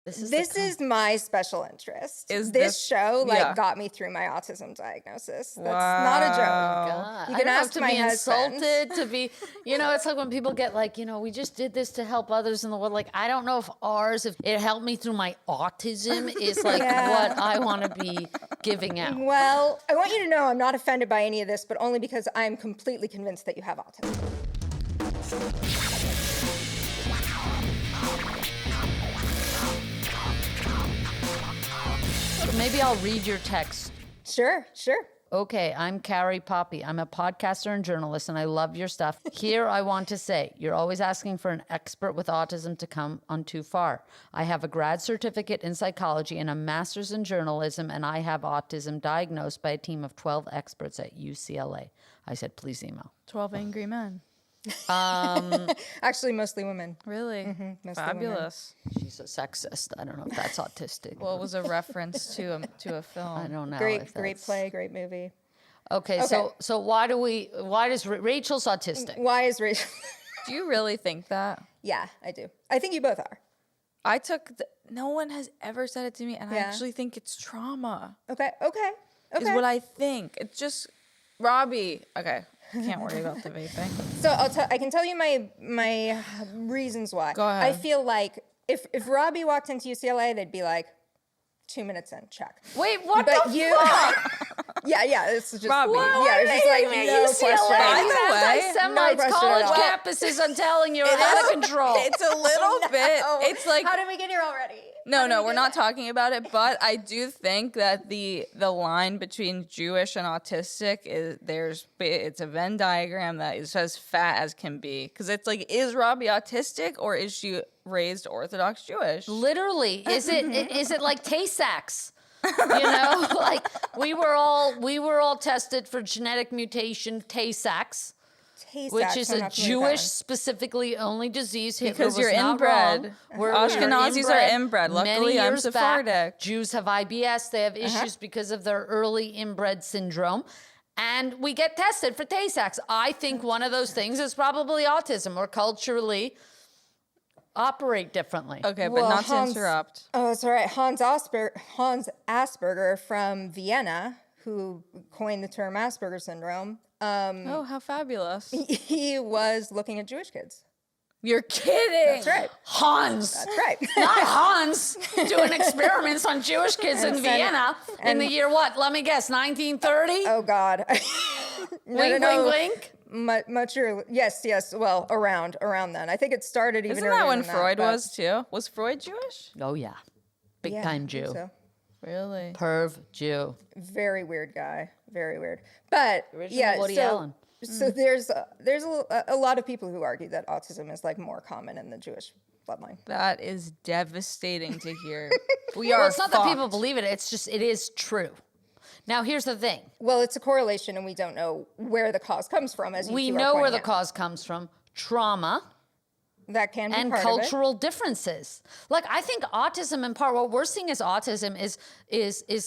This is my special interest. This show got me through my autism diagnosis. That's not a joke. God. You can ask my husband. Insulted, to be, it's like when people get like, we just did this to help others in the world. Like, I don't know if it helped me through my autism is like what I want to be giving out. Well, I want you to know I'm not offended by any of this, but only because I'm completely convinced that you have autism. Maybe I'll read your text. Sure. Okay, I'm Carrie Poppy. I'm a podcaster and journalist, and I love your stuff. Here I want to say, you're always asking for an expert with autism to come on too far. I have a grad certificate in psychology and a master's in journalism, and I have autism diagnosed by a team of 12 experts at UCLA. I said, please email. 12 angry men. Actually, mostly women. Really? Mm-hmm, Fabulous. Women. She's a sexist. I don't know if that's autistic. Well, it was a reference to a film. I don't know. Great play, great movie. Okay. So why does Rachel's autistic? Why is Rachel? Do you really think that? Yeah, I do. I think you both are. No one has ever said it to me, and I actually think it's trauma. Okay. Is what I think. It's just, Robbie. Okay. Can't worry about the vaping. So I can tell you my reasons why. Go ahead. I feel like if Robbie walked into UCLA, they'd be like, 2 minutes in, check. Wait, what the fuck? Yeah, it's just Robbie. it's just like no question. Anti-Semites, college campuses, I'm telling you, are out of control. It's a little bit. It's like, how did we get here already? No, we're not talking about it, but I do think that the line between Jewish and autistic it's a Venn diagram that is as fat as can be. Because it's like, is Robbie autistic or is she raised Orthodox Jewish? Literally, is it like Tay-Sachs? Like we were all tested for genetic mutation Tay-Sachs. Which is a Jewish specifically only disease. Hitler because you're inbred. Ashkenazis are inbred. Luckily, I'm Sephardic. Back, Jews have IBS. They have issues because of their early inbred syndrome. And we get tested for Tay-Sachs. I think one of those things is probably autism or culturally operate differently. Okay, but not to interrupt. Oh, it's all right. Hans Asperger from Vienna, who coined the term Asperger syndrome. Oh, how fabulous. He was looking at Jewish kids. You're kidding. That's right. Hans. That's right. Not Hans doing experiments on Jewish kids in Vienna in the year what? Let me guess, 1930? Oh, God. Wink, wink. Much earlier. Yes. Well, around then. I think it started even earlier. Isn't that when Freud was too? Was Freud Jewish? Oh, yeah. Big time Jew. So. Really? Perv Jew. Very weird guy. Very weird. But original Woody Allen. So there's a lot of people who argue that autism is like more common in the Jewish bloodline. That is devastating to hear. Well, it's not that people believe it. It's just, it is true. Now, here's the thing. Well, it's a correlation, and we don't know where the cause comes from, as you we know where the cause comes from. Trauma. That can be and part cultural of it. differences. Like, I think autism, in part, what we're seeing as autism is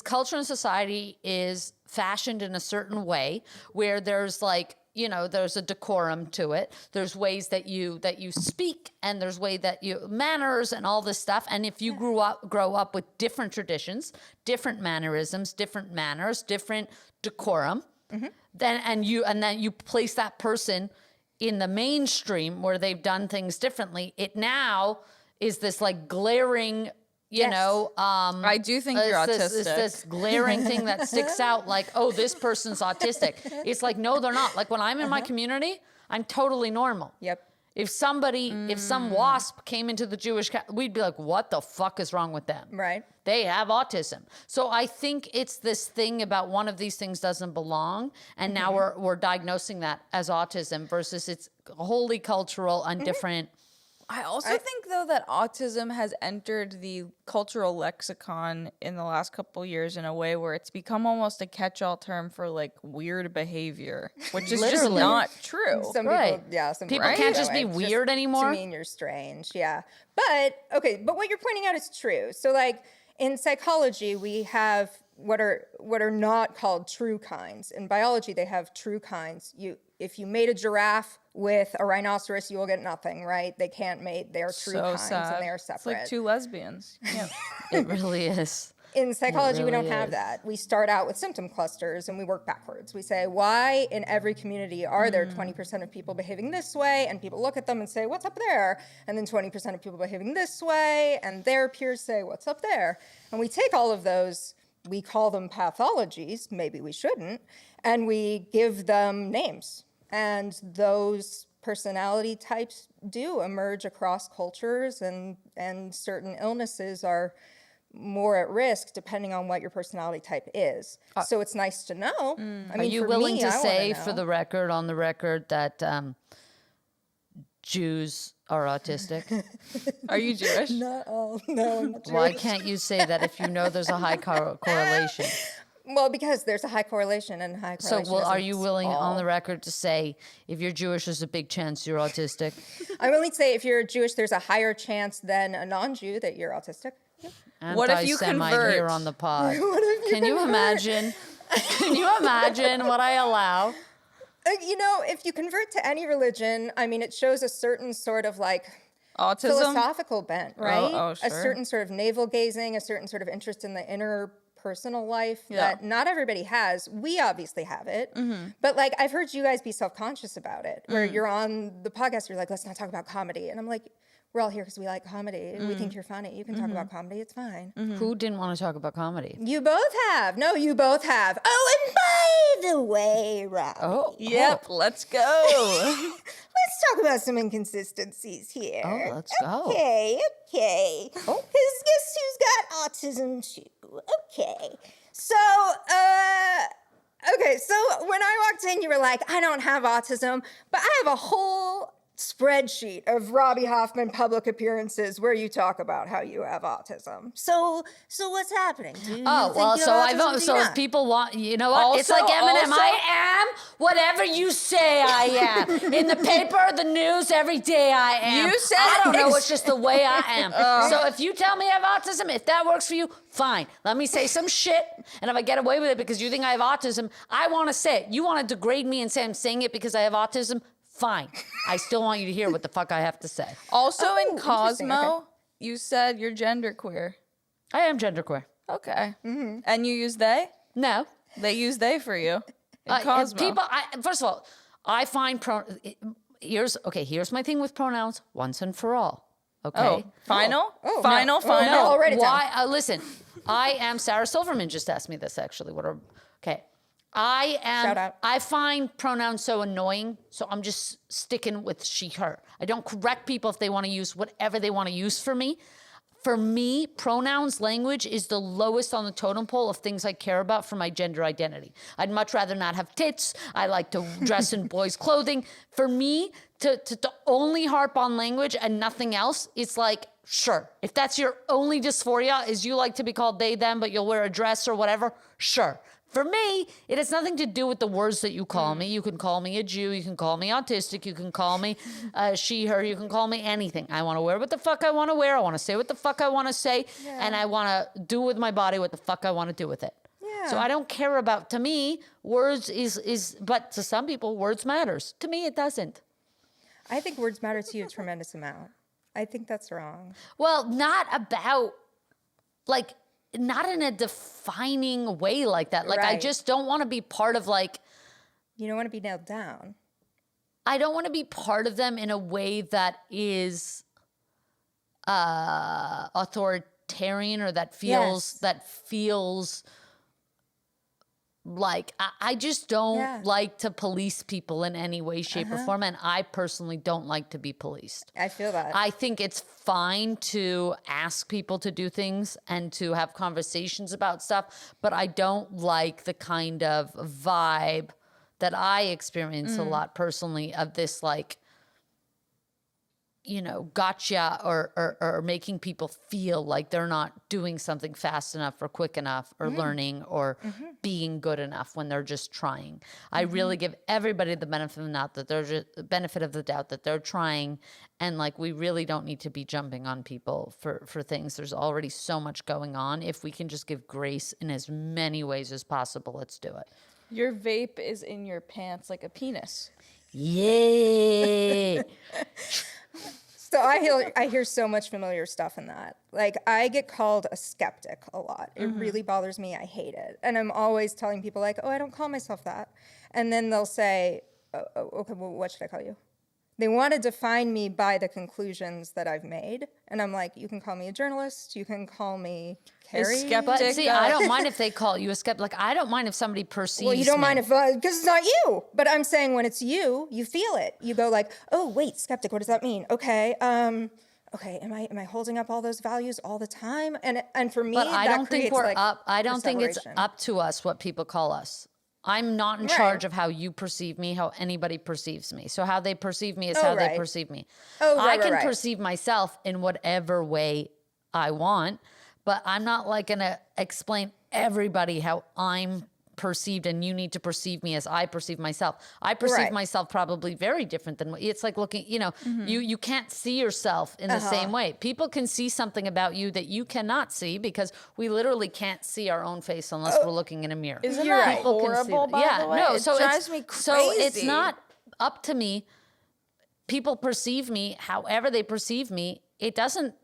culture and society is fashioned in a certain way where there's like, there's a decorum to it. There's ways that you speak, and there's way that manners and all this stuff. And if you grow up with different traditions, different mannerisms, different manners, different decorum, then you place that person in the mainstream where they've done things differently, it now is this like glaring, I do think you're autistic. This glaring thing that sticks out like, oh, this person's autistic. It's like, no, they're not. Like when I'm in my community, I'm totally normal. Yep. If some WASP came into the Jewish, we'd be like, what the fuck is wrong with them? Right. They have autism. So I think it's this thing about one of these things doesn't belong. And now we're diagnosing that as autism versus it's wholly cultural and different. I also think, though, that autism has entered the cultural lexicon in the last couple years in a way where it's become almost a catch-all term for, like, weird behavior, which is just not true. Some people can't just be weird anymore. To mean you're strange, yeah. But what you're pointing out is true. So, like, in psychology, we have what are not called true kinds. In biology, they have true kinds. if you mate a giraffe with a rhinoceros, you will get nothing, right? They can't mate. They are true kinds and they are separate. It's like two lesbians. Yeah. It really is. In psychology, we really don't have that. We start out with symptom clusters and we work backwards. We say, why in every community are there 20% of people behaving this way? And people look at them and say, what's up there? And then 20% of people behaving this way, and their peers say, what's up there? And we take all of those, we call them pathologies, maybe we shouldn't, and we give them names. And those personality types do emerge across cultures, and certain illnesses are more at risk depending on what your personality type is. So it's nice to know. I mean, Are you willing to say, for the record, on the record, that Jews are autistic? Are you Jewish? Not all. No, I'm not Jewish. Why can't you say that if you know there's a high correlation? Well, because there's a high correlation, and high correlation. So, are you willing on the record to say if you're Jewish, there's a big chance you're autistic? I'm willing to say if you're Jewish, there's a higher chance than a non-Jew that you're autistic. What if you convert here on the pod? Can you imagine? Can you imagine what I allow? You know, if you convert to any religion, I mean, it shows a certain sort of like autism, philosophical bent, right? Oh, sure. A certain sort of navel gazing, a certain sort of interest in the inner personal life that not everybody has. We obviously have it, but like I've heard you guys be self-conscious about it, where you're on the podcast, you're like, let's not talk about comedy, and I'm like, we're all here because we like comedy and we think you're funny. You can talk about comedy, it's fine. Who didn't want to talk about comedy? You both have. No, you both have. Oh, and by the way, Rob. Yep, let's go. Let's talk about some inconsistencies here. Oh, let's go. Okay. Oh. Because guess who's got autism too? Okay. So, when I walked in, you were like, I don't have autism, but I have a whole spreadsheet of Robbie Hoffman public appearances where you talk about how you have autism. So what's happening? If people want, you know what? It's like Eminem. I am whatever you say I am. In the paper, the news, every day I am. You said I don't know. It's just the way I am. So if you tell me I have autism, if that works for you, fine. Let me say some shit. And if I get away with it because you think I have autism, I want to say it. You want to degrade me and say I'm saying it because I have autism? Fine. I still want you to hear what the fuck I have to say. Also in Cosmo, you said you're genderqueer. I am genderqueer. Okay. And you use they? No. They use they for you in Cosmo. First of all, I find here's my thing with pronouns once and for all. Okay. Oh, final? Oh, final. No, I'll write it down. Why? Listen, I am. Sarah Silverman just asked me this actually. Okay. I am. Shout out. I find pronouns so annoying, so I'm just sticking with she, her. I don't correct people if they want to use whatever they want to use for me. For me, pronouns language is the lowest on the totem pole of things I care about for my gender identity. I'd much rather not have tits. I like to dress in boys' clothing. For me, to only harp on language and nothing else, it's like, sure. If that's your only dysphoria, is you like to be called they, them, but you'll wear a dress or whatever, sure. For me, it has nothing to do with the words that you call me. You can call me a Jew. You can call me autistic. You can call me she, her. You can call me anything. I want to wear what the fuck I want to wear. I want to say what the fuck I want to say. Yeah. And I want to do with my body what the fuck I want to do with it. Yeah. So I don't care about, to me, words but to some people, words matters. To me, it doesn't. I think words matter to you a tremendous amount. I think that's wrong. Well, not about, like, not in a defining way like that. Like, right. I just don't want to be part of, like... You don't want to be nailed down. I don't want to be part of them in a way that is authoritarian or that feels like... I just don't like to police people in any way, shape, or form. And I personally don't like to be policed. I feel that. I think it's fine to ask people to do things and to have conversations about stuff, but I don't like the kind of vibe that I experience a lot personally of this, like, you know, gotcha or making people feel like they're not doing something fast enough or quick enough or learning or being good enough when they're just trying. I really give everybody the benefit of the doubt that they're trying, and like we really don't need to be jumping on people for things. There's already so much going on. If we can just give grace in as many ways as possible, let's do it. Your vape is in your pants like a penis. Yay. So I hear so much familiar stuff in that. Like, I get called a skeptic a lot. It really bothers me. I hate it. And I'm always telling people, like, oh, I don't call myself that. And then they'll say, okay, well, what should I call you? They want to define me by the conclusions that I've made. And I'm like, you can call me a journalist. You can call me Carrie. skeptic. But see, I don't mind if they call you a skeptic. Like, I don't mind if somebody perceives Well, you don't me. mind if, because it's not you. But I'm saying when it's you, you feel it. You go like, oh, wait, skeptic, what does that mean? Okay, okay, am I holding up all those values all the time? And for me, But I that don't think creates, we're like, up. I don't think it's separation. up to us what people call us. I'm not in Right. charge of how you perceive me, how anybody perceives me. So how they perceive me is Oh, how they right. perceive me. Oh, right, I right, can right. perceive myself in whatever way I want, but I'm not like going to explain everybody how I'm perceived and you need to perceive me as I perceive myself. I perceive Right. myself probably very different than it's like looking, you can't see yourself in the same way. People can see something about you that you cannot see because we literally can't see our own face unless we're looking in a mirror. Isn't You're that right. People can see horrible, that. by Yeah, the way? no, It so drives it's me crazy. so it's not up to me. People perceive me however they perceive me. It doesn't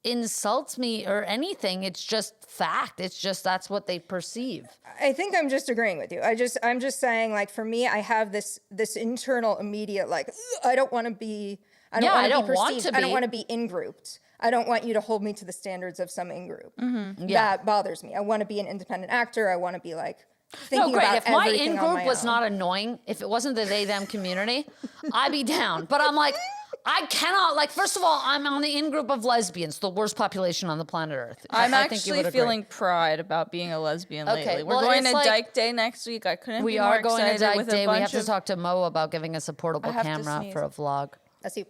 insult me or anything. It's just fact. It's just that's what they perceive. I think I'm just agreeing with you. I'm just saying, like, for me, I have this internal immediate, like, "Ugh, I don't want to be, I don't Yeah, want I to don't be want perceived. to I don't be. want to be in-grouped. I don't want you to hold me to the standards of some in-group. Yeah. That bothers me. I want to be an independent actor. I want to be, like, No, thinking great. about If my everything in on group my was own. not annoying, if it wasn't the they them community, I'd be down. But I'm like, I cannot. Like, first of all, I'm on the in group of lesbians, the worst population on the planet Earth. I'm I think you would actually agree. feeling pride about being a lesbian Okay, lately. We're well, going it's to like- Dyke Day next week. I couldn't We be are more going to excited Dyke with Day. a We bunch have to of... talk to Mo about giving us a portable I have to camera sneeze. for a vlog. That's you.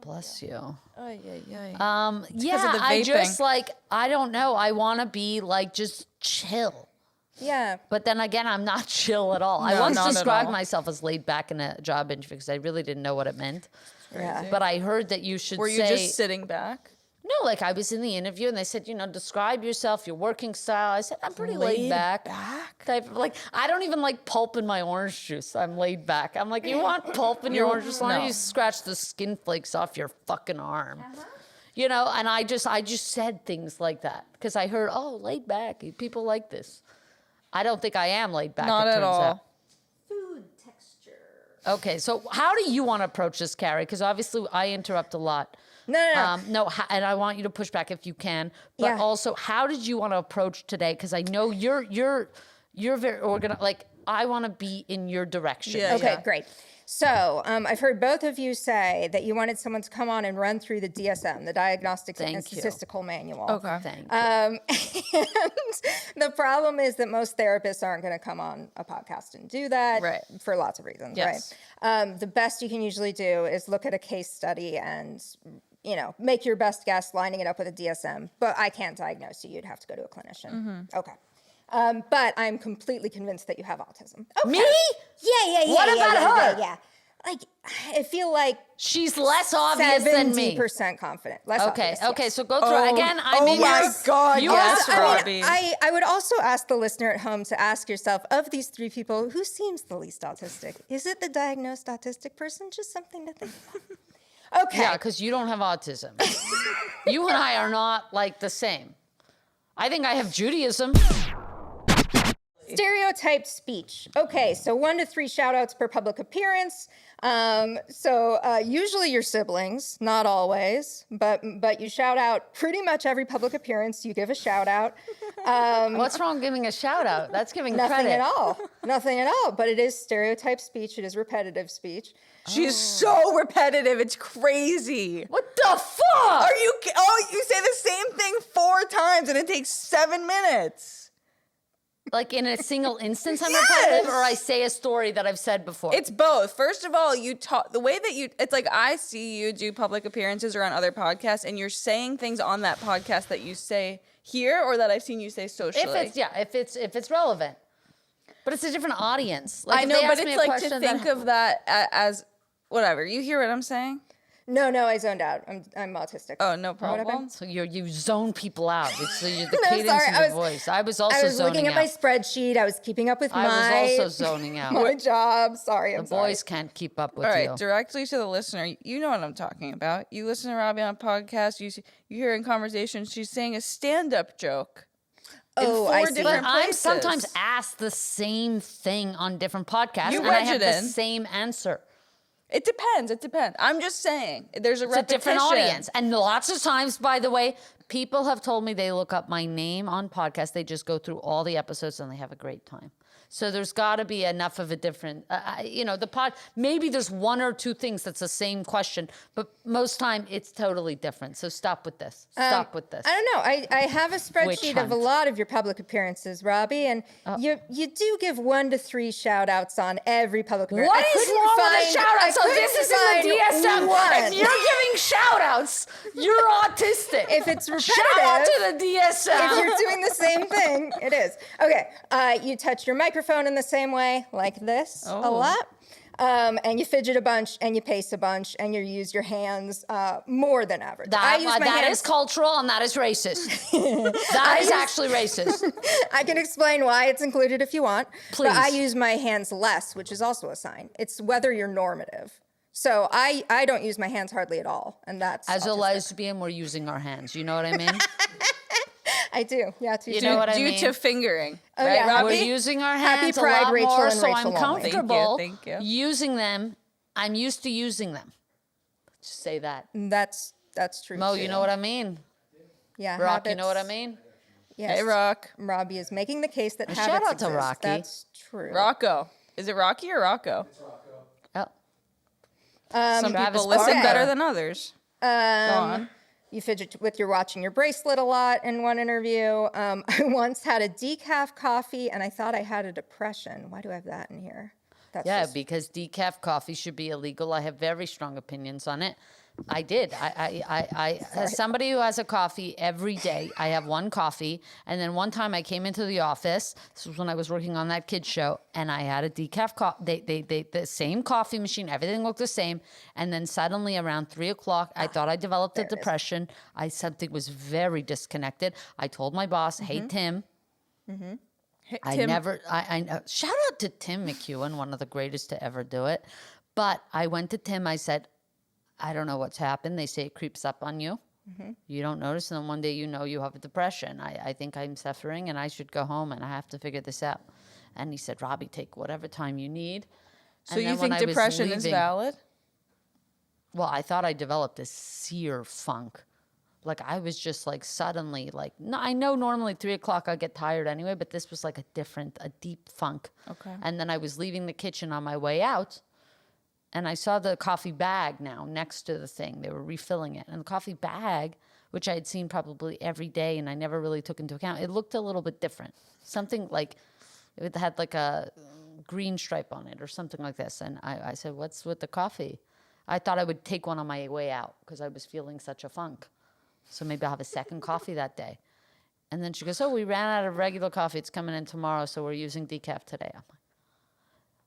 Bless you. Ay, ay, ay. Yeah, of the I just vaping. like, I don't know. I want to be like just chill. Yeah. But then again, I'm not chill at all. I No, once not at described all. myself as laid back in a job interview because I really didn't know what it meant. Yeah. But I heard that you should Were say... you just sitting back? No, like I was in the interview and they said, describe yourself, your working style. I said, I'm pretty laid back. Type of, like, I don't even like pulp in my orange juice. I'm laid back. I'm like, you want pulp in your orange juice? Why don't no. you scratch the skin flakes off your fucking arm? And I just said things like that because I heard, oh, laid back. People like this. I don't think I am laid back. Not it at turns all. out. Food texture. Okay, so how do you want to approach this, Carrie? Because obviously I interrupt a lot. No. And I want you to push back if you can. But Yeah. also, how did you want to approach today? Because I know you're very organized. Like, I want to be in your direction. Yeah. Okay, great. So I've heard both of you say that you wanted someone to come on and run through the DSM, the Diagnostic and Thank you. Statistical Manual. Okay. Thank you. And the problem is that most therapists aren't going to come on a podcast and do that Right. for lots of reasons, Yes. right? The best you can usually do is look at a case study and, make your best guess lining it up with a DSM. But I can't diagnose you. You'd have to go to a clinician. Okay. But I'm completely convinced that you have autism. Okay. Me? Yeah. What about her? Yeah. Like, I feel like She's less obvious than me. 70% confident. Less Okay, obvious, okay, yes. so go through again. I mean, my you're- God, you yes, are- Robbie. I would also ask the listener at home to ask yourself, of these three people, who seems the least autistic? Is it the diagnosed autistic person? Just something to think about. Okay. Yeah, because you don't have autism. You and I are not like the same. I think I have Judaism. Stereotyped speech. Okay, so 1 to 3 shout outs per public appearance. Usually your siblings, not always, but you shout out pretty much every public appearance. You give a shout out. What's wrong giving a shout out? That's giving Nothing credit. at all. Nothing at all. But it is stereotyped speech. It is repetitive speech. She's so repetitive. It's crazy. What the fuck? Are you? Oh, you say the same thing 4 times and it takes 7 minutes. Like in a single instance, I'm Yes! repetitive, or I say a story that I've said before. It's both. First of all, you talk the way that you. It's like I see you do public appearances or on other podcasts, and you're saying things on that podcast that you say here or that I've seen you say socially. if it's relevant, but it's a different audience. Like I if know, they but ask me it's a like to question think that- of that as whatever. You hear what I'm saying? No, I zoned out. I'm autistic. Oh, no What happened? problem. So you zone people out. It's the No, cadence sorry, of I your was- voice. I was also I was zoning looking at out. my spreadsheet. I was keeping up with I was my also zoning out. my job. Sorry, I'm The sorry. boys can't keep up with All right, you. directly to the listener, you know what I'm talking about. You listen to Robbie on a podcast, you hear in conversation, she's saying a stand-up joke. Oh, in I four see. different But I'm places. sometimes asked the same thing on different podcasts, You and I wedge have it the in. same answer. It depends. I'm just saying. There's a It's a repetition. different audience. And lots of times, by the way, people have told me they look up my name on podcasts. They just go through all the episodes and they have a great time. So there's got to be enough of a different, maybe there's one or two things that's the same question, but most time it's totally different. So stop with this. Stop with this. I don't know. I have a spreadsheet of a hunt. lot of your public appearances, Robbie, and you do give 1 to 3 shout outs on every public appearance. What I is couldn't wrong with find- the shout I out? So couldn't this is in the find DSM. one. If you're giving shout outs, you're autistic. If it's repetitive, shout out to the DSM. if you're doing the same thing, it is. Okay, you touch your microphone in the same way, like this, a lot. And you fidget a bunch, and you pace a bunch, and you use your hands more than average. I use my that hands. is cultural and that is racist. That is actually racist. I can explain why it's included if you want. Please. But I use my hands less, which is also a sign. It's whether you're normative. So I don't use my hands hardly at all, and that's As a autistic. lesbian, we're using our hands. You know what I mean? I do. Yeah, You know what I Due mean? to fingering. Oh, right, yeah. Robbie? We're using our Happy hands Pride, a lot Rachel more, and so Rachel I'm only. comfortable Thank you. using them. I'm used to using them. Just say that. That's true. Mo, too. you know what I mean? Yeah, Rock, you know what I habits. mean? Yes. Hey, Rock. Robbie is making the case that habits shout out to exist. Rocky. That's true. Rocco. Is it Rocky or Rocco? Oh. Some Travis people listen Barker. better than others. Go on. You fidget with your watching your bracelet a lot in one interview. I once had a decaf coffee and I thought I had a depression. Why do I have that in here? That's Yeah, just- because decaf coffee should be illegal. I have very strong opinions on it. I did. As somebody who has a coffee every day, I have one coffee. And then one time I came into the office. This was when I was working on that kids show, and I had a decaf coffee. The same coffee machine. Everything looked the same. And then suddenly around 3:00, I thought I developed a depression. Something was very disconnected. I told my boss, "Hey Tim." I shout out to Tim McEwen, one of the greatest to ever do it. But I went to Tim. I said, I don't know what's happened. They say it creeps up on you. You don't notice, and then one day you know you have a depression. I think I'm suffering, and I should go home, and I have to figure this out. And he said, Robbie, take whatever time you need. So And you then when think I was depression is leaving- valid? Well, I thought I developed a sear funk. Like I was just like suddenly like, no, I know normally 3:00 I get tired anyway, but this was like a deep funk. Okay. And then I was leaving the kitchen on my way out, and I saw the coffee bag now next to the thing. They were refilling it. And the coffee bag, which I had seen probably every day and I never really took into account, it looked a little bit different. Something like it had like a green stripe on it or something like this. And I said, what's with the coffee? I thought I would take one on my way out because I was feeling such a funk. So maybe I'll have a second coffee that day. And then she goes, oh, we ran out of regular coffee. It's coming in tomorrow, so we're using decaf today. I'm like,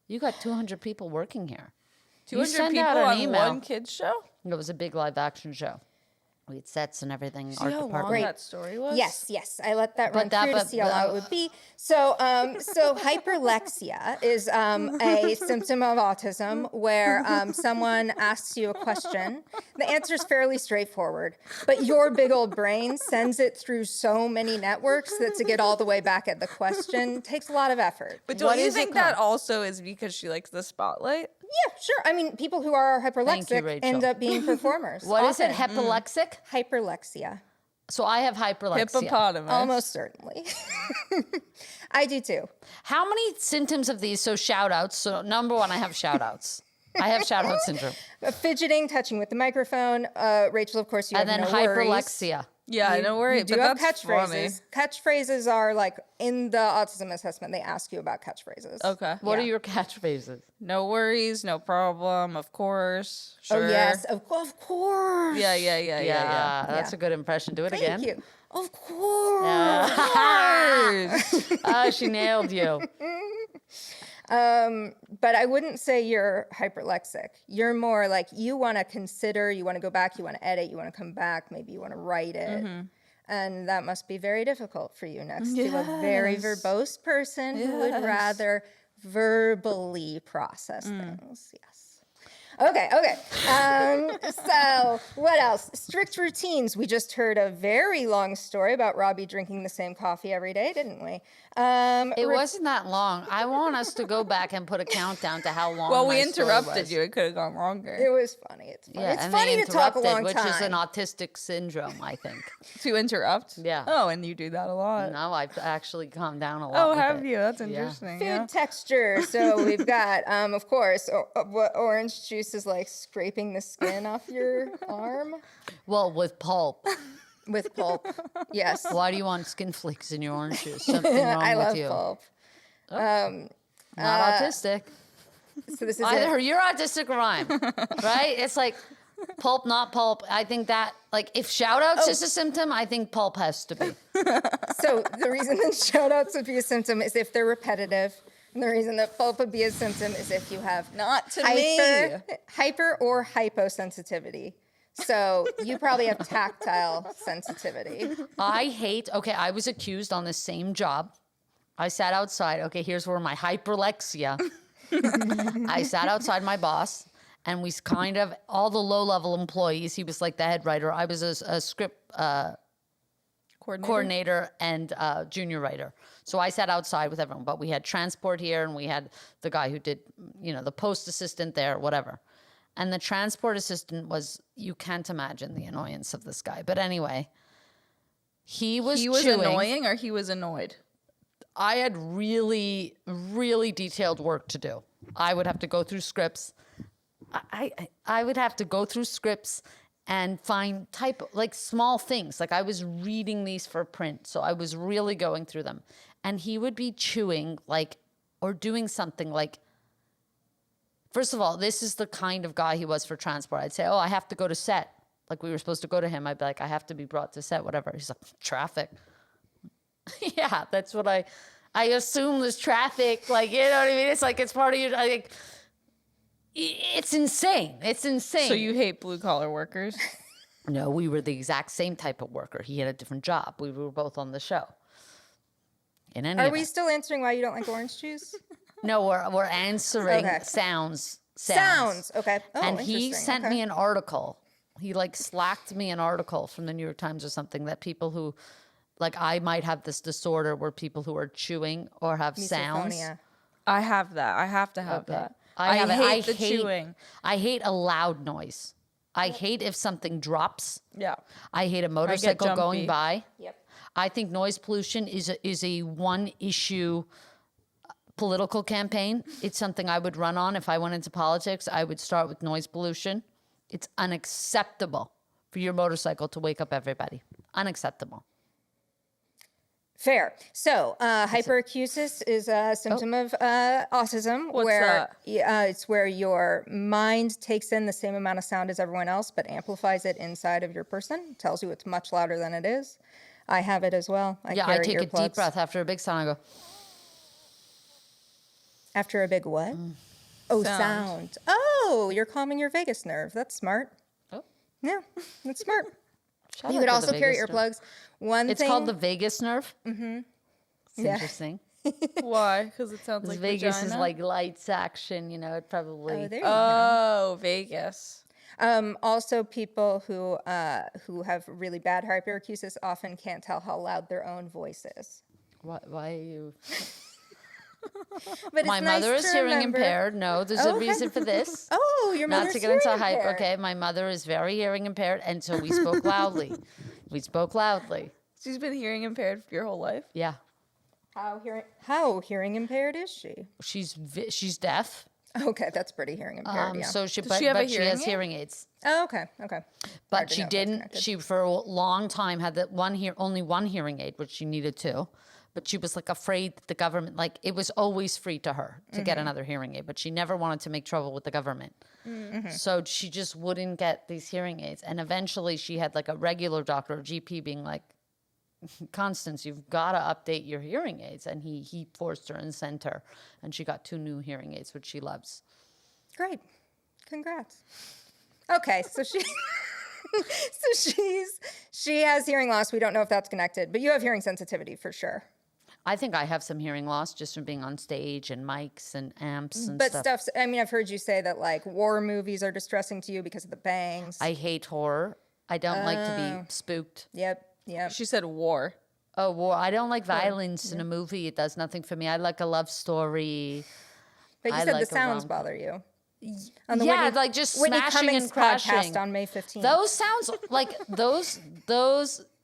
you got 200 people working here. You 200 send people out an on email. one kids show? It was a big live action show. We had sets and everything. See art how long department. that story was? Yes. I let that But run that- through to but- see how long it would be. So hyperlexia is a symptom of autism where someone asks you a question. The answer is fairly straightforward, but your big old brain sends it through so many networks that to get all the way back at the question takes a lot of effort. But don't What you is it think that called? also is because she likes the spotlight? Yeah, sure. I mean, people who are hyperlexic Rachel. end up being performers. What is it? often. Hyperlexic? Hyperlexia. So I have hyperlexia. Hippopotamus. Almost certainly. I do too. How many symptoms of these? So shout outs. So number one, I have shout outs. I have shout out syndrome. Fidgeting, touching with the microphone. Rachel, of course, you And have then no worries. hyperlexia. Yeah, don't worry. You do but have that's funny. catchphrases. Catchphrases are like in the autism assessment, they ask you about catchphrases. Okay. What Yeah. are your catchphrases? No worries, no problem, of course. Sure. Oh, yes. Of course. Yeah. That's a good impression. Do it again. Thank you. Of course. Oh, she nailed you. But I wouldn't say you're hyperlexic. You're more like you want to consider, you want to go back, you want to edit, you want to come back, maybe you want to write it. And that must be very difficult for you next to a very verbose person who would rather verbally process things. Yes. Okay. So what else? Strict routines. We just heard a very long story about Robbie drinking the same coffee every day, didn't we? It wasn't that long. I want us to go back and put a countdown to how long. Well, we my story interrupted was. you. It could have gone longer. It was funny. It's funny. Yeah, It's and funny they to talk a long interrupted, time. which is an autistic syndrome, I think. To interrupt? Yeah. Oh, and you do that a lot. No, I've actually calmed down a lot. Oh, with have it. you? That's Yeah. interesting. Food texture. So we've got, of course, what orange juice is like scraping the skin off your arm Well, with pulp. with pulp. Yes. Why do you want skin flakes in your orange juice? Something wrong I with love you. pulp. Not autistic. So this is Either it. you're autistic or I'm, right? It's like pulp, not pulp. I think that, like, if shout outs is a symptom, I think pulp has to be. So the reason that shout outs would be a symptom is if they're repetitive. And the reason that pulp would be a symptom is if you have Not to me. hyper or hyposensitivity. So you probably have tactile sensitivity. I was accused on the same job. I sat outside. Okay, here's where my hyperlexia. I sat outside my boss, and we kind of, all the low-level employees, he was like the head writer. I was a script coordinator and junior writer. So I sat outside with everyone, but we had transport here, and we had the guy who did, the post assistant there, whatever. And the transport assistant you can't imagine the annoyance of this guy. But anyway, he was chewing. Annoying or he was annoyed? I had really, really detailed work to do. I would have to go through scripts. I would have to go through scripts and find like small things. Like I was reading these for print, so I was really going through them. And he would be chewing or doing something like, first of all, this is the kind of guy he was for transport. I'd say, I have to go to set. Like we were supposed to go to him. I'd be like, I have to be brought to set, whatever. He's like, traffic. Yeah, that's what I assume there's traffic. Like, you know what I mean? It's like, it's part of your, it's insane. It's insane. So you hate blue collar workers? No, we were the exact same type of worker. He had a different job. We were both on the show. Are we still answering why you don't like orange juice? No, we're answering Okay. sounds. Okay. Oh, And he interesting. sent Okay. me an article. He slacked me an article from the New York Times or something that people who, I might have this disorder where people who are chewing or have sounds. Misophonia. I have that. I have to have that. I hate the chewing. I hate a loud noise. I hate if something drops. Yeah. I hate a motorcycle going jumpy. by. Yep. I think noise pollution is a one issue political campaign. It's something I would run on if I went into politics. I would start with noise pollution. It's unacceptable for your motorcycle to wake up everybody. Unacceptable. Fair. So, hyperacusis is a symptom of autism, What's where that? it's where your mind takes in the same amount of sound as everyone else, but amplifies it inside of your person. Tells you it's much louder than it is. I have it as well. I I carry take a deep earplugs. breath after a big sound. I go, After a big what? Oh, sound. Oh, you're calming your vagus nerve. That's smart. oh. Yeah, that's smart. Shout You out could to also the carry vagus nerve. earplugs. One It's thing. called the vagus nerve. Mm-hmm. It's Yeah. interesting. Why? Because it sounds like Vegas vagina? is like lights action, it probably. Oh, there you go. Oh, Vegas. Also, people who have really bad hyperacusis often can't tell how loud their own voice is. Why are you? But My it's nice mother is to hearing remember- impaired. No, there's Oh, a okay. reason for this. Oh, your Not mother's to get into hearing hype. impaired. Okay, my mother is very hearing impaired, and so we spoke loudly. We spoke loudly. She's been hearing impaired for your whole life? Yeah, How hearing impaired is she? she's deaf. Okay, that's pretty hearing impaired. Yeah. So she, Does but, she have a but she hearing has aid? hearing aids. Oh, okay. Hard But to she know if that's didn't. connected. She for a long time had that only one hearing aid, which she needed two. But she was afraid that the government, it was always free to her to get another hearing aid. But she never wanted to make trouble with the government. Mm-hmm. So she just wouldn't get these hearing aids. And eventually she had a regular doctor or GP being Constance, you've got to update your hearing aids. And he forced her and sent her. And she got 2 new hearing aids, which she loves. Great. Congrats. Okay, so she has hearing loss. We don't know if that's connected, but you have hearing sensitivity for sure. I think I have some hearing loss just from being on stage and mics and amps and But stuff. I mean, I've heard you say that like war movies are distressing to you because of the bangs. I hate horror. I don't like to be spooked. Yep. She said war. Oh, war. I don't like violence in a movie. It does nothing for me. I like a love story. But you I said like the a sounds rom-com. bother you. Yeah, like just Whitney smashing Cummings and crashing. podcast on May 15th. Those sounds like those.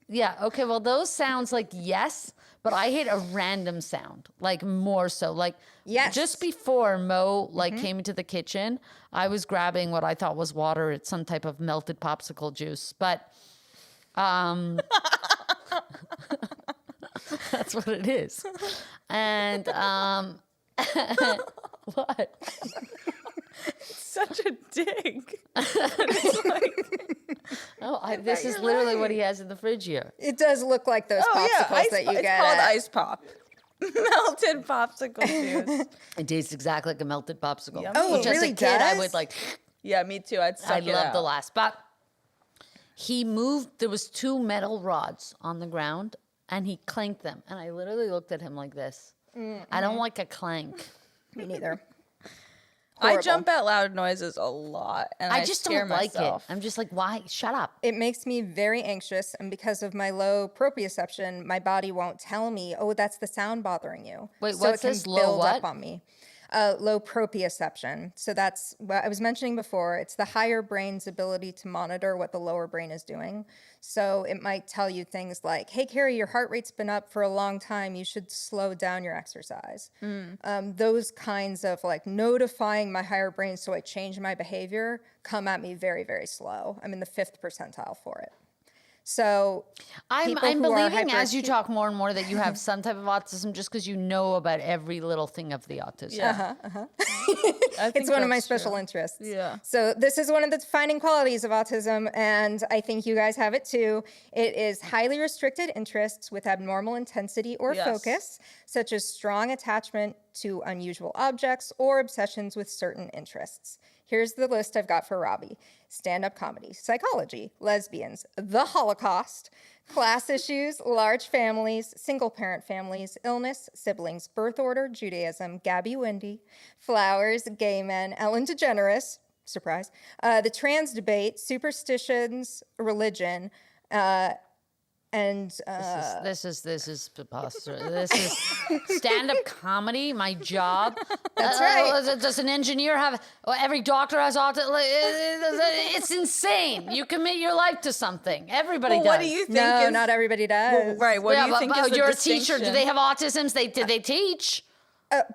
Yeah. Okay. Well, those sounds like yes, but I hate a random sound. Like more so. Like Yes. just before Mo came into the kitchen, I was grabbing what I thought was water. It's some type of melted popsicle juice, but that's what it is. And what? Such a dig. This is literally what he has in the fridge here. It does look like those popsicles that you it's get. called at- ice pop. Melted popsicle juice. It tastes exactly like a melted popsicle. Yummy. Oh, Which it as really a kid, I does? would like. Yeah, me too. I'd suck I it love out. the last. But he moved. There was 2 metal rods on the ground, and he clanked them. And I literally looked at him like this. I don't like a clank. Me neither. I Horrible. jump at loud noises a lot, and I just scare don't like myself. it. I'm just like, why? Shut up. It makes me very anxious, and because of my low proprioception, my body won't tell me, oh, that's the sound bothering you. Wait, so what's it can this? Low build what? up on me. Low proprioception. So that's what I was mentioning before. It's the higher brain's ability to monitor what the lower brain is doing. So it might tell you things like, hey, Carrie, your heart rate's been up for a long time. You should slow down your exercise. Those kinds of like notifying my higher brain so I change my behavior come at me very, very slow. I'm in the 5th percentile for it. So I'm people who are believing as you hyperacute- talk more and more that you have some type of autism just because you know about every little thing of the autism. Yeah. I think It's one of my that's true. special interests. Yeah. So this is one of the defining qualities of autism, and I think you guys have it too. It is highly restricted interests with abnormal intensity or Yes. focus, such as strong attachment to unusual objects or obsessions with certain interests. Here's the list I've got for Robbie: stand-up comedy, psychology, lesbians, the Holocaust, class issues, large families, single-parent families, illness, siblings, birth order, Judaism, Gabby Wendy, flowers, gay men, Ellen DeGeneres, surprise, the trans debate, superstitions, religion, and This is preposterous. This is stand-up comedy. My job. That's right. Does an engineer have? Every doctor has autism. It's insane. You commit your life to something. Everybody Well, does. what do you think? no, is, not everybody does. Right. What yeah, do you think but is the you're a teacher. Do distinction? they have autisms? Did they teach?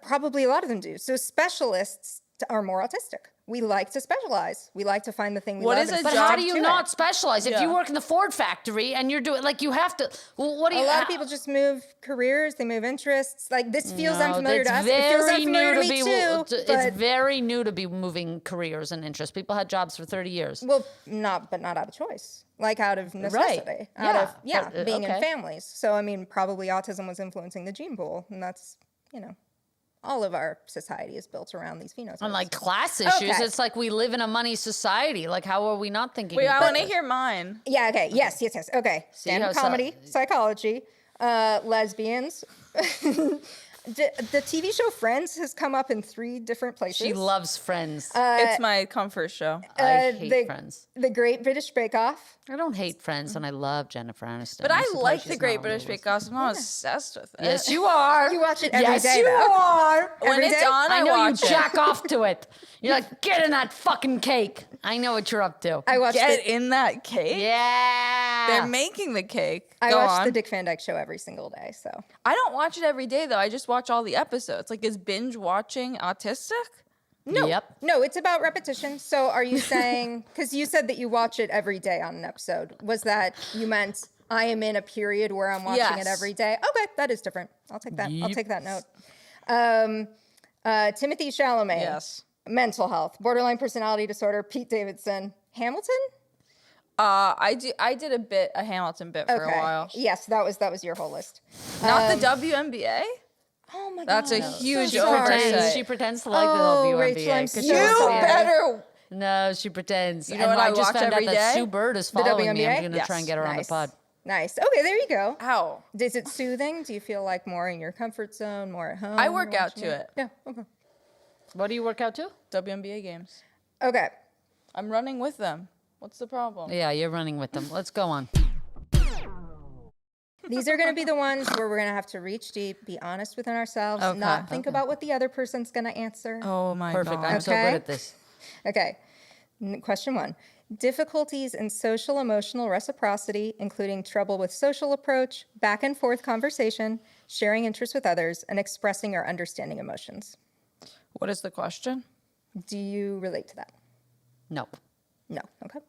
Probably a lot of them do. So specialists are more autistic. We like to specialize. We like to find the thing we What love. is and a But stick how job do you to not it. specialize? If you Yeah. work in the Ford factory and you're doing like you have to. Well, what do you? A lot of people just move careers. They move interests. Like this feels No, unfamiliar to it's us. It feels very unfamiliar new to me too. It's But very new to be moving careers and interests. People had jobs for 30 years. well, not out of choice. Like out of necessity. Out Yeah, of but, being in okay. families. So I mean, probably autism was influencing the gene pool, and that's all of our society is built around these phenotypes. On like class issues, Okay. it's like we live in a money society. Like, how are we not thinking? Wait, about I want to this? hear mine. Yeah, okay. Yes. Okay. how Stand-up so- comedy, psychology, lesbians. The TV show Friends has come up in 3 different places. She loves Friends. It's my comfort show. I hate the, Friends. The Great British Bake Off. I don't hate Friends, and I love Jennifer Aniston. But I'm I surprised like she's the not Great on British the Bake list. Off. I'm not obsessed with it. Yes, you are. You watch it every yes, day, you though. are. When every it's day? on, I I know you watch it. jack off to it. You're like, get in that fucking cake. I know what you're up to. I watched Get the, in that cake. yeah. They're making the cake. I Go watch on. the Dick Van Dyke Show every single day. So I don't watch it every day though. I just watch all the episodes. Like, is binge watching autistic? no, Yep. no, it's about repetition. So are you saying, because you said that you watch it every day on an episode, was that you meant I am in a period where I'm watching it Yes. every day? Okay, that is different. I'll take that. I'll Yep. take that note. Timothy Chalamet. Yes. Mental health, borderline personality disorder, Pete Davidson, Hamilton. I did a Hamilton bit for a while. Yes, that was your whole list. Not the WNBA. Oh my god. That's a huge She oversight. pretends to like Oh, the WNBA. Rachel, I'm 'cause so she You wants to be- better. No, she pretends. You know what I just watch found every out that day? Sue Bird is The following me. I'm WNBA? going to try and get her on the pod. Nice. Okay, there you go. Ow. Is it soothing? Do you feel like more in your comfort zone, more at home? I when work you're out watching to it. Yeah. Okay. What do you work out to? WNBA games. Okay. I'm running with them. What's the problem? Yeah, you're running with them. Let's go on. These are going to be the ones where we're going to have to reach deep, be honest within ourselves, Okay. not think about what the other person's going to answer. Oh my Perfect. god. I'm so Okay. good at this. Okay. Question 1. Difficulties in social emotional reciprocity, including trouble with social approach, back and forth conversation, sharing interests with others, and expressing or understanding emotions. What is the question? Do you relate to that? Nope. No. Okay.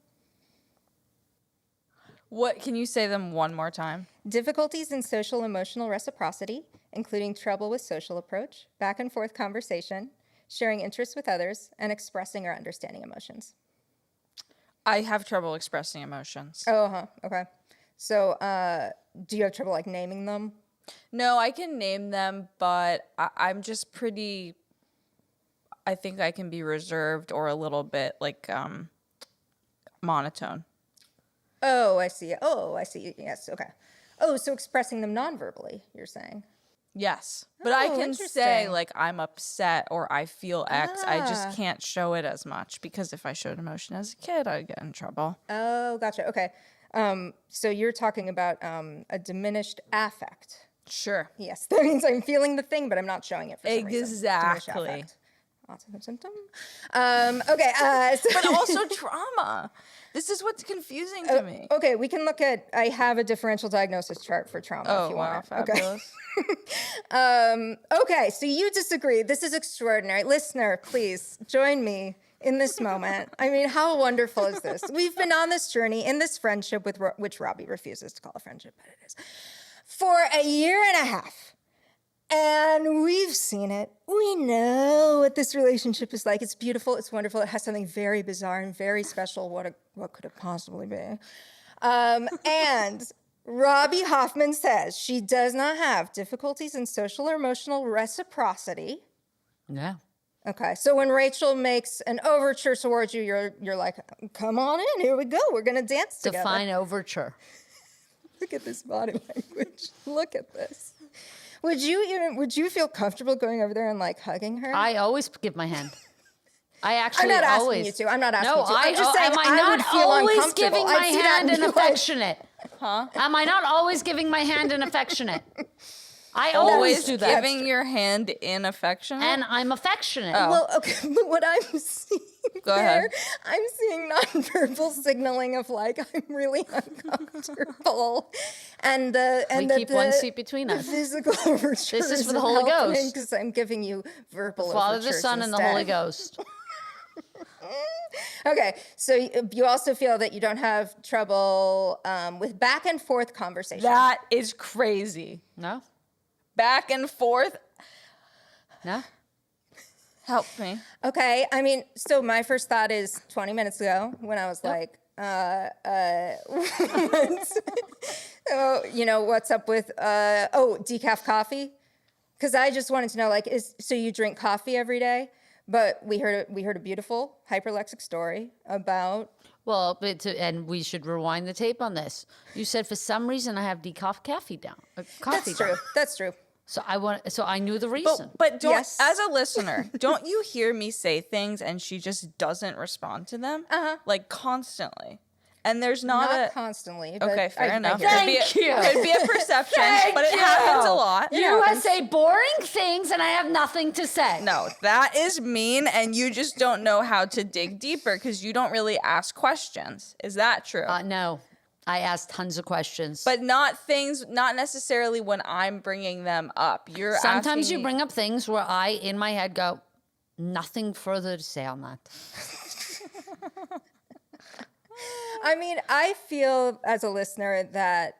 What can you say them one more time? Difficulties in social emotional reciprocity, including trouble with social approach, back and forth conversation, sharing interests with others, and expressing or understanding emotions. I have trouble expressing emotions. Okay. So, do you have trouble like naming them? No, I can name them, but I'm just pretty. I think I can be reserved or a little bit like monotone. Oh, I see. Yes. Okay. Oh, so expressing them non-verbally, you're saying? Yes, but I Oh, can say interesting. like I'm upset or I feel X. I Ah. just can't show it as much because if I showed emotion as a kid, I'd get in trouble. Oh, gotcha. Okay. So you're talking about a diminished affect. Sure. Yes, that means I'm feeling the thing, but I'm not showing it for some reason. Diminished Exactly. affect. Autism symptom. Okay. But also trauma. This is what's confusing to me. Okay, we can look at. I have a differential diagnosis chart for trauma. Oh if you wow, want. fabulous. Okay, so you disagree. This is extraordinary. Listener, please join me in this moment. I mean, how wonderful is this? We've been on this journey in this friendship with which Robbie refuses to call a friendship, but it is, for a year and a half. And we've seen it. We know what this relationship is like. It's beautiful. It's wonderful. It has something very bizarre and very special. What could it possibly be? And Robbie Hoffman says she does not have difficulties in social or emotional reciprocity. Yeah. Okay, so when Rachel makes an overture towards you, you're like, come on in. Here we go. We're gonna dance together. Define overture. Look at this body language. Look at this. Would you feel comfortable going over there and like hugging her? I always give my hand. I actually I'm not asking always. you to. I'm not asking No, you to. I'm just saying am I I not would feel always uncomfortable. giving I'd my see that hand and and be like- affectionate? Huh? Am I not always giving my hand and affectionate? I always Always do that. giving your hand in affection. And I'm affectionate. Well, okay, but what I'm seeing Go there, ahead. I'm seeing nonverbal signaling of like I'm really uncomfortable, and We keep one seat between us. physical overtures. This is for the Holy Ghost. because I'm giving you verbal. Father, the overtures Son, and the instead. Holy Ghost. Okay, so you also feel that you don't have trouble with back and forth conversation. that is crazy. No? Back and forth. No? Help me. Okay, I mean, so my first thought is 20 minutes ago when I was like, what's up with, decaf coffee? Because I just wanted to know, like, so you drink coffee every day? But we heard a beautiful hyperlexic story about. Well, and we should rewind the tape on this. You said for some reason I have decaf coffee down. Coffee That's true. down. That's true. So I knew the reason. But don't, Yes. as a listener, don't you hear me say things and she just doesn't respond to them? Like constantly. And there's not constantly. But Okay, fair enough. hear you. Thank you. Could be a perception, Thank but it you. happens a lot. You say boring things and I have nothing to say. No, that is mean, and you just don't know how to dig deeper because you don't really ask questions. Is that true? No. I asked tons of questions. But not necessarily when I'm bringing them up. Sometimes asking you me- bring up things where I, in my head, go, nothing further to say on that. I mean, I feel as a listener that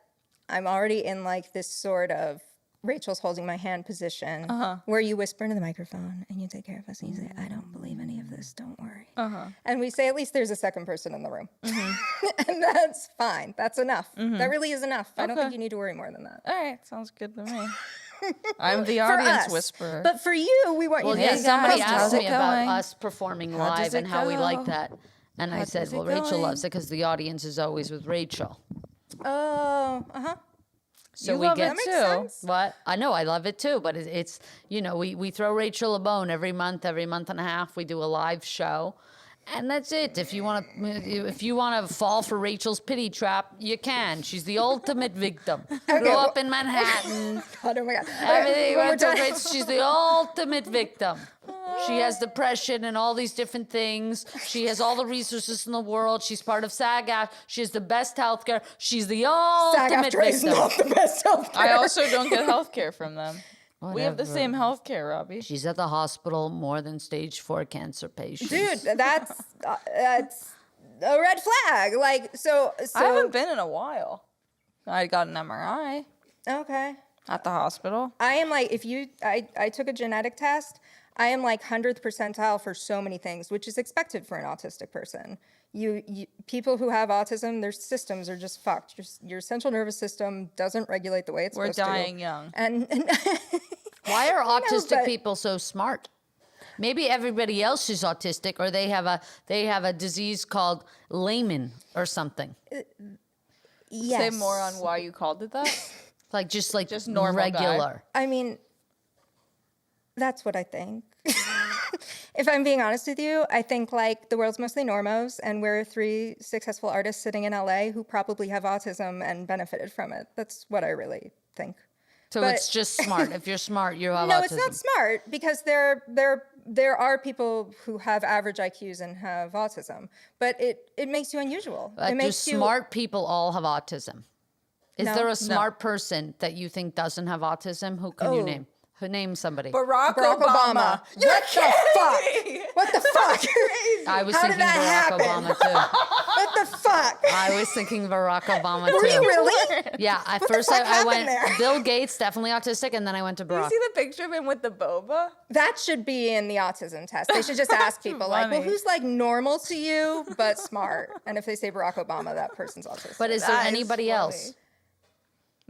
I'm already in like this sort of Rachel's holding my hand position, where you whisper into the microphone and you take care of us and you say, I don't believe any of this, don't worry. And we say, at least there's a second person in the room. And that's fine. That's enough. That really is enough. I don't think you need to worry more than that. All right, sounds good to me. I'm the For audience us. whisperer. But for you, we want you to Yeah, be somebody how's asked it me about going? us performing How does live and it how we go? like that. And I said, does it well, Rachel going? loves it because the audience is always with Rachel. Oh, So You we love get it too. what? I know I love it too, but it's we throw Rachel a bone every month and a half. We do a live show, and that's it. If you want to fall for Rachel's pity trap, you can. She's the ultimate victim. Grew up in Manhattan. God, oh my God. Everything One more went so time. great. She's the ultimate victim. She has depression and all these different things. She has all the resources in the world. She's part of SAG-AFTRA. She has the best healthcare. She's the ultimate SAG-AFTRA is victim. not the best healthcare. I also don't get health care from them. We have the Whatever. same health care, Robbie. She's at the hospital more than stage 4 cancer patients. Dude, that's a red flag. Like, so I haven't been in a while. I got an MRI okay. at the hospital. I am like, I took a genetic test. I am like 100th percentile for so many things, which is expected for an autistic person. You people who have autism, their systems are just fucked. Your central nervous system doesn't regulate the way it's We're supposed to. dying young. And Why are autistic but- people so smart? Maybe everybody else is autistic, or they have a disease called Layman or something. yes. Say more on why you called it that. Just normal guy. regular. I mean, that's what I think. If I'm being honest with you, I think like the world's mostly normos, and we're 3 successful artists sitting in LA who probably have autism and benefited from it. That's what I really think. So But- it's just smart. If you're smart, you have No, autism. it's not smart because there are people who have average IQs and have autism, but it makes you unusual. But it do makes you smart people all have autism? Is No. there No. a smart person that you think doesn't have autism? Who can you Oh. name? Who name somebody? Barack Barack Obama. You're What the fuck? kidding. What the fuck? I was How did thinking that Barack happen? Obama too. What the fuck? I was thinking Barack Obama Were you too. really? Yeah, at What the first fuck I happened went there? Bill Gates, definitely autistic, and then I went to You Barack. see the picture of him with the boba? That should be in the autism test. They should just ask people like, well, funny. who's like normal to you but smart? And if they say Barack Obama, that person's autistic. But is there That is anybody funny. else?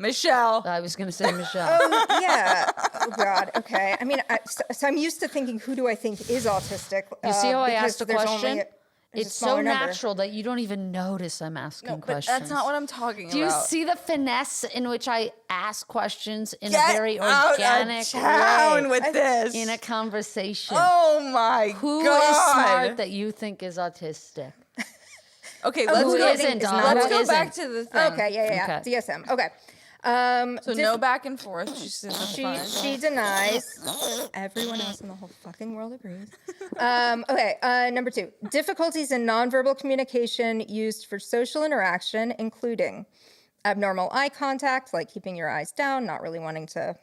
Michelle. I was going to say Michelle. Yeah. Oh God. Okay. I mean, so I'm used to thinking, who do I think is autistic? You see how I because asked a there's question? there's a It's so smaller number. natural that you don't even notice I'm asking No, but questions. that's not what I'm talking Do you about. see the finesse in which I ask questions in Get a very out organic of town way with this. in a conversation? Oh my Who God. is smart that you think is autistic? Okay, Who let's go. isn't, Let's who go back isn't? to the thing. Okay. Yeah. Okay. DSM. Okay. So no back and forth. She's in the She denies. Everyone else in the whole fucking world agrees. Okay, number 2. Difficulties in nonverbal communication used for social interaction, including abnormal eye contact, like keeping your eyes down, not really wanting to,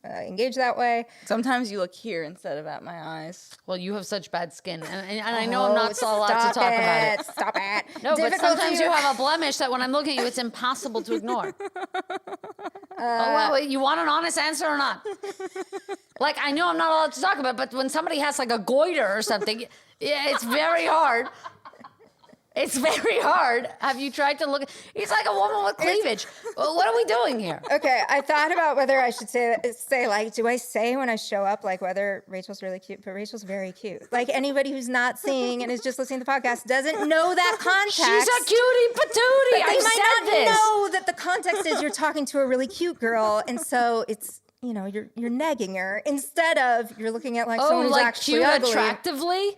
engage that way. Sometimes you look here instead of at my eyes. Well, you have such bad skin, and I know I'm not allowed to Stop talk about it. Stop it. No, but Difficulty- sometimes you have a blemish that when I'm looking at you, it's impossible to ignore. Wait, you want an honest answer or not? Like, I know I'm not allowed to talk about it, but when somebody has like a goiter or something, yeah, it's very hard. It's very hard. Have you tried to look? It's like a woman with cleavage. Well, what are we doing here? Okay, I thought about whether I should say like, do I say when I show up, like whether Rachel's really cute? But Rachel's very cute. Like anybody who's not seeing and is just listening to the podcast doesn't know that context. She's a cutie patootie. They I might said not this. know that the context is you're talking to a really cute girl, and so it's you're negging her instead of you're looking at like someone Oh, who's like actually cute ugly. attractively?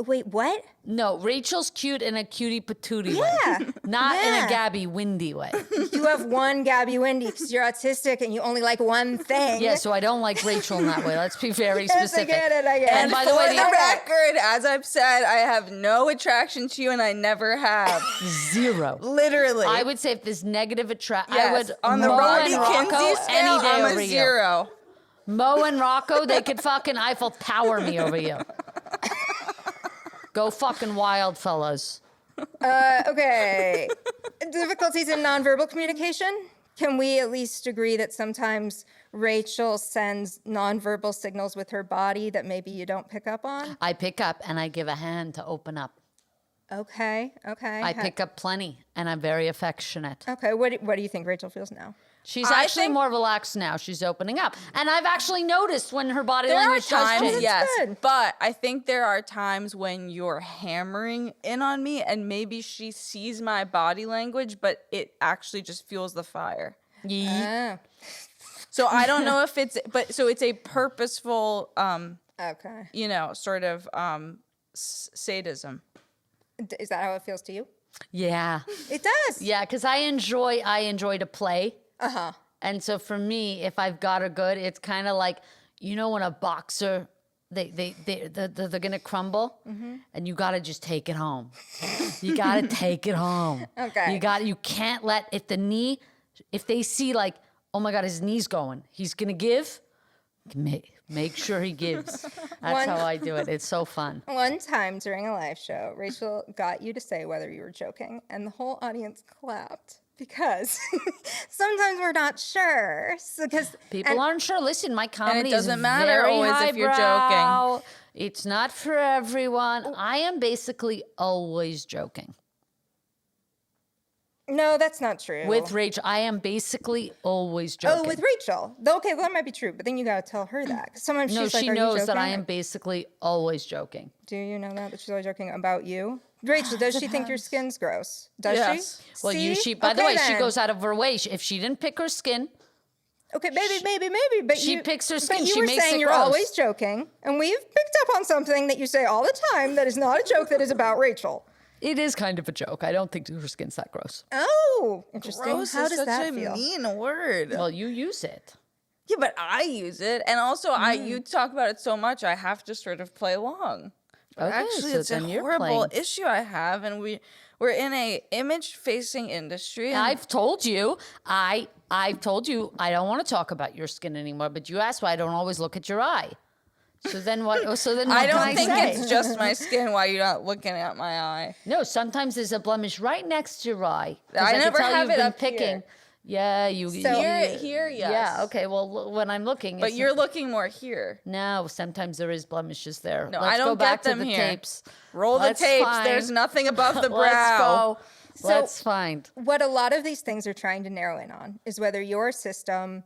Wait, what? No, Rachel's cute in a cutie patootie Yeah, way. Not in yeah. a Gabby Windy way. You have one Gabby Wendy because you're autistic and you only like one thing. Yeah, so I don't like Rachel in that way. Let's be very Yes, specific. I get it. I get And it. by the For way, the record, as I've said, I have no attraction to you, and I never have. zero. Literally. I would say if there's negative attraction, Yes. I would on the Mo Robbie and Rocco Kinsey scale, any day I'm over a you. 0. Mo and Rocco, they could fucking Eiffel Tower me over you. Go fucking wild, fellas. Okay. Difficulties in nonverbal communication. Can we at least agree that sometimes Rachel sends nonverbal signals with her body that maybe you don't pick up on? I pick up and I give a hand to open up. Okay. I pick up plenty and I'm very affectionate. Okay. What do you think Rachel feels now? She's I actually think- more relaxed now. She's opening up. And I've actually noticed when her body There are language does times, change. yes, good. but I think there are times when you're hammering in on me, and maybe she sees my body language, but it actually just fuels the fire. Oh, So I don't know if it's, but so it's a purposeful, okay. sort of sadism. Is that how it feels to you? Yeah. It does. Yeah, because I enjoy to play. Uh-huh. And so for me, if I've got her good, it's kind of like, when a boxer, they're gonna crumble, and you gotta just take it home. You gotta take it home. Okay. You can't let, if they see like, oh my God, his knee's going, he's gonna give, make sure he gives. That's how I do it. It's so fun. One time during a live show, Rachel got you to say whether you were joking, and the whole audience clapped because sometimes we're not sure. Because People aren't sure. Listen, my comedy doesn't is matter very always if you're highbrow. It's not for everyone. I am basically always joking. No, that's not true. With Rachel, I am basically always joking. Oh, with Rachel. Okay, well, that might be true, but then you got to tell her that. 'Cause sometimes No, she's like, she "Are you knows that joking?" I am basically always joking. Do you know that she's always joking about you? Rachel, does she think your skin's gross? Does Yes. she? Well, See? by the Okay, way, she then. goes out of her way. If she didn't pick her skin, Okay, maybe, but she picks her skin. But you She were makes saying it you're gross. always joking, and we've picked up on something that you say all the time that is not a joke that is about Rachel. it is kind of a joke. I don't think her skin's that gross. Oh, interesting. Gross How is does such that a feel? mean word. Well, you use it. Yeah, but I use it, and also you talk about it so much, I have to sort of play along. But Okay, actually, so it's a then you're horrible playing. issue I have, and we're in a image-facing industry. And I've told you, I've told you I don't want to talk about your skin anymore, but you asked why I don't always look at your eye. So then what? So then what I can don't think say? it's just my skin. Why you're not looking at my eye? No, sometimes there's a blemish right next to your eye. 'Cause I can never tell have you've it been up picking. here. Yeah, you. So- Here, yes. Yeah. Okay. Well, when I'm looking, But it's- you're looking more here. No, sometimes there is blemishes there. No, Let's I go don't back get them to the here. tapes. Roll the Let's tapes. find- There's nothing above the brow. Let's go. So- Let's find. What a lot of these things are trying to narrow in on is whether your system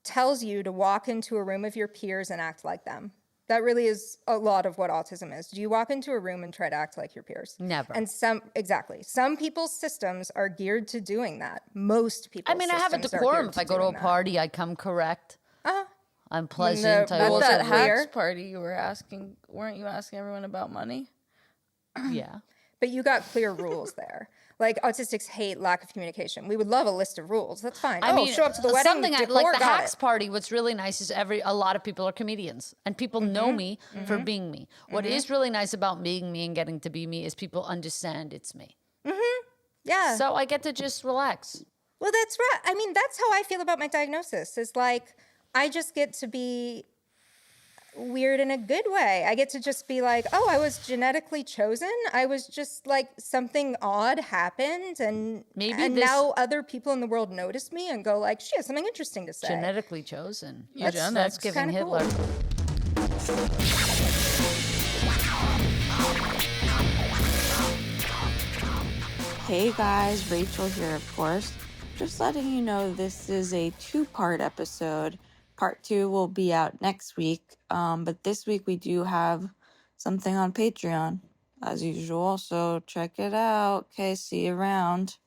tells you to walk into a room of your peers and act like them. That really is a lot of what autism is. Do you walk into a room and try to act like your peers? Never. And some people's systems are geared to doing that. Most people. I mean, I have a decorum. If I go to a party, I come correct. I'm pleasant. I the- At also that clear. hacks party, weren't you asking everyone about money? yeah. But you got clear rules there. Like autistics hate lack of communication. We would love a list of rules. That's fine. Show up to the wedding. something decor, like the got hacks it. party. What's really nice is a lot of people are comedians, and people know me for being me. What is really nice about being me and getting to be me is people understand it's me. Yeah. So I get to just relax. Well, that's right. I mean, that's how I feel about my diagnosis. Is like I just get to be weird in a good way. I get to just be like, oh, I was genetically chosen. I was just like something odd happened, and Maybe now other people in the world notice me and go like, she has something interesting to say. Genetically chosen. Eugenics. That's giving Kinda Hitler. cool. Hey guys, Rachel here, of course. Just letting you know this is a two-part episode. Part 2 will be out next week, but this week we do have something on Patreon, as usual, so check it out. Okay, see you around.